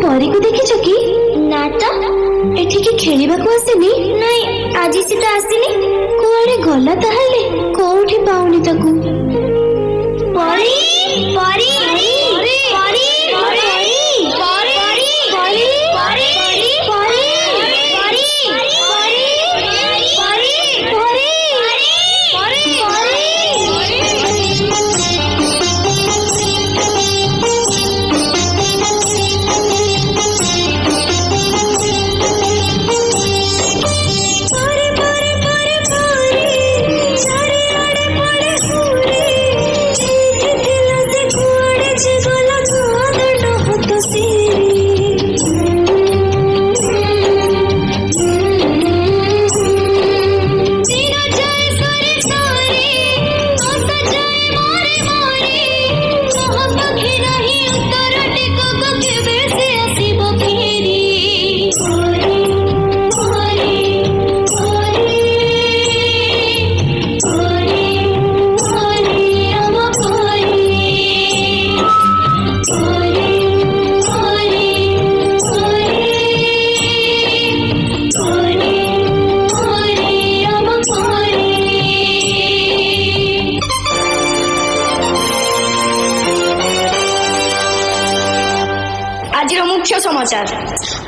परी को देखिछ कि ना तो एठिके खेलिबाको आसेनी नहीं आज सी तो आसीनी कोआडे गला ताहले कोठी पाउनी ताकू परी परी परी परी परी परी परी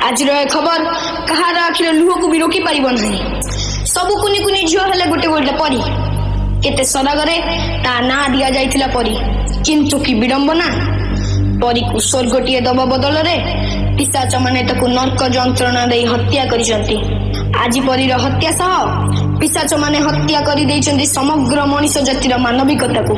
आज खबर कहार आखिर लुह को भी रोकी पारिब नहीं सब कुनी कुनी झील हेले गोटे गोटे परी केते सदागरे ता ना दिया जाइतिला परी किंतु की विडंबना परी को स्वर्गटीए दबा बदल रे पिशाच माने ताकू नर्क जंत्रणा दे हत्या करिसंती आज परीर हत्या सह पिशाच माने हत्या करि दैचंती समग्र मनुष्य जातिर मानविकता को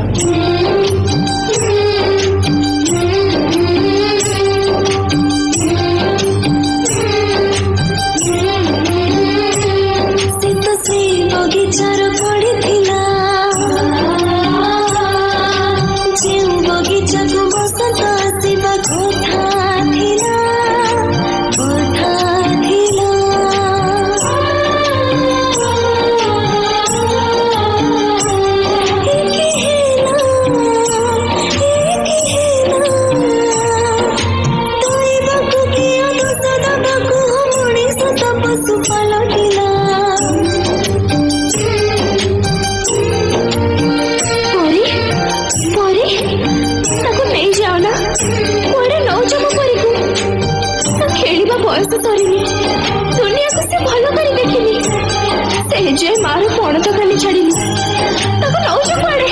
बगीचार पड़ीला जो बगीचा को बसंत आसवा कथा दुनिया को से भलो करी देखिनी से जे मार कोण तो खाली छाड़िनी ताको नौज पड़े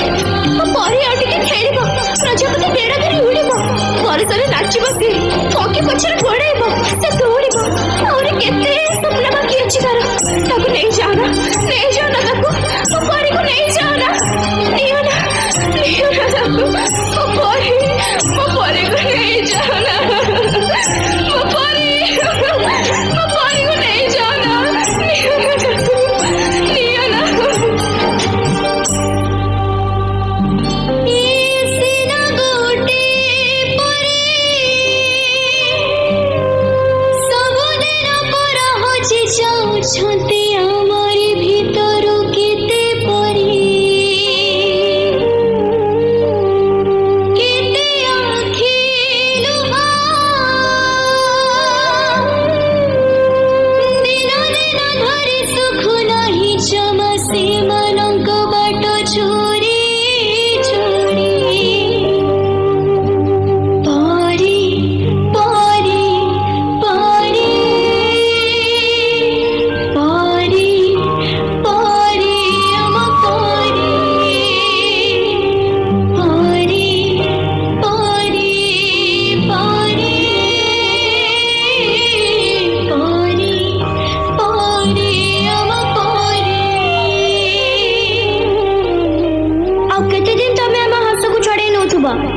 परी आटिके खेलिबो प्रजापति बेड़ा धरी उड़िबो परिसरे नाचिबो से पके पछरे गोड़ेबो से दौड़िबो और केते सपना बाकी अछि ताको नहीं जाना ताको परी को नहीं जाना नियो ना ताको परी को नहीं जाना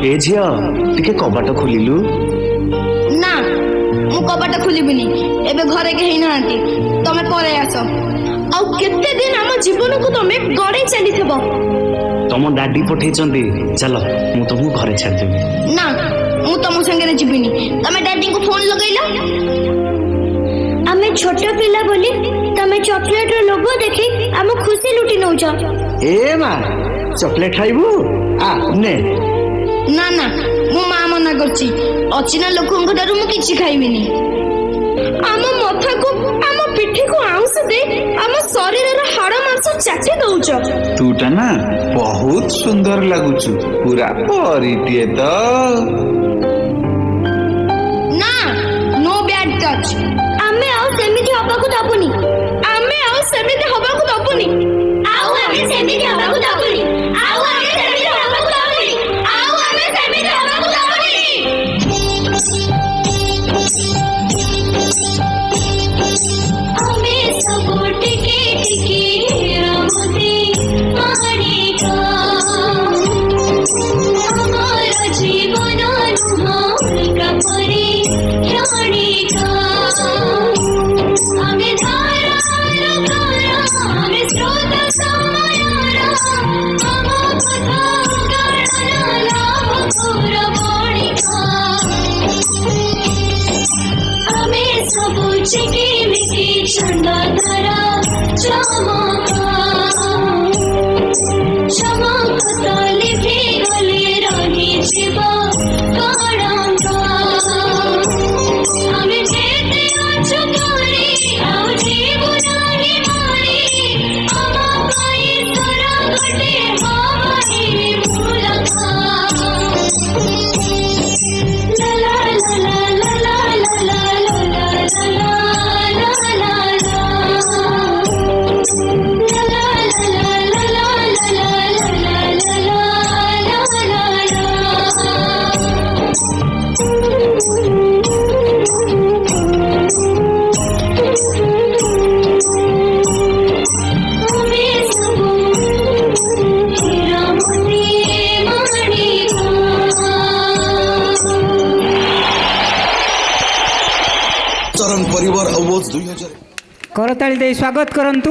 ए झिया टिके कबाट खोलिलु ना मु कबाट खोलिबिनी एबे घरे के हिना आंटी तमे परे आसो आ केते दिन हम जीवन को तमे गड़े चली थबो तम डाडी पठेचंदी चलो मु तुमु घरे छाड़ देबी ना मु तम संगे जीबिनी तमे डाडी को फोन लगैला आमे छोटो पिला बोली तमे चॉकलेट रो लोगो देखि हम खुशी लुटी नौ जा ए मा चॉकलेट खाइबू आ ने ना ना मु ମୋ ମା ମନା କରୁଛି ଅଚିହ୍ନା ଲୋକଙ୍କ ଠାରୁ ମୁଁ କିଛି ଖାଇବିନି। ଆମ ମଥାକୁ ଆମ ପିଠିକୁ ଆଉଁସ ଦେଇ ଆମ ଶରୀରର ହାଡ଼ ମାଂସ ଚାଟି ଦଉଛ। ତୁଟା ନା ବହୁତ ସୁନ୍ଦର ଲାଗୁଛୁ, ପୁରା ପରିଟିଏ ତ। ନା, ନୋ ବ୍ୟାଡ୍ ଟଚ୍। ଆମେ ଆଉ ସେମିତି ହବାକୁ ଦବୁନି। ଆମେ ଆଉ ସେମିତି ହବାକୁ ଦବୁନି। ଆଉ ଆମେ ସେମିତି ହବାକୁ ଦବୁନି। ଆଉ ଆମେ ସେମିତି ହବାକୁ ଦବୁନି। ଆଉ ଆମେ ସେମିତି ହବାକୁ ଦବୁନି। ଆମେ ସବୁ ଟିକେ ଟିକେ ରମତେ ମାଣିକା। ଆମର ଜୀବନ ନୁହଁ ପରି କ୍ଷଣିକା। ଆମେ ଧାରା ଆମେ ସ୍ରୋତ ସମୟର ଆମ କଥା ଗଣନା ଲାଭ ପୁର ବଣିକା। ଆମେ ସବୁ ଚିକିମିକି ଚଣ୍ଡଧାରା ଚମକା। ଚମକ ତ ଲିଭି ଗଲେ ରହିଯିବ କଳଙ୍କା। ଆମେ ଯେତେ ଅଛୁ କରି ଆଉ ଯିବୁ ନାହିଁ ମରି। ଆମ ପାଇଁ ତୋର ଗୋଟେ ହବନି ମୁଲକା। ଲା ଲା ଲା ଲା ଲା ଲା ଲା ଲା ଲା ଲା ଲା ଲା ଲା। La la la la la la la la la la ଚରଣ ପରିବାର ଆୱାଜ 2000 କରତାଳି ଦେଇ ସ୍ୱାଗତ କରନ୍ତୁ।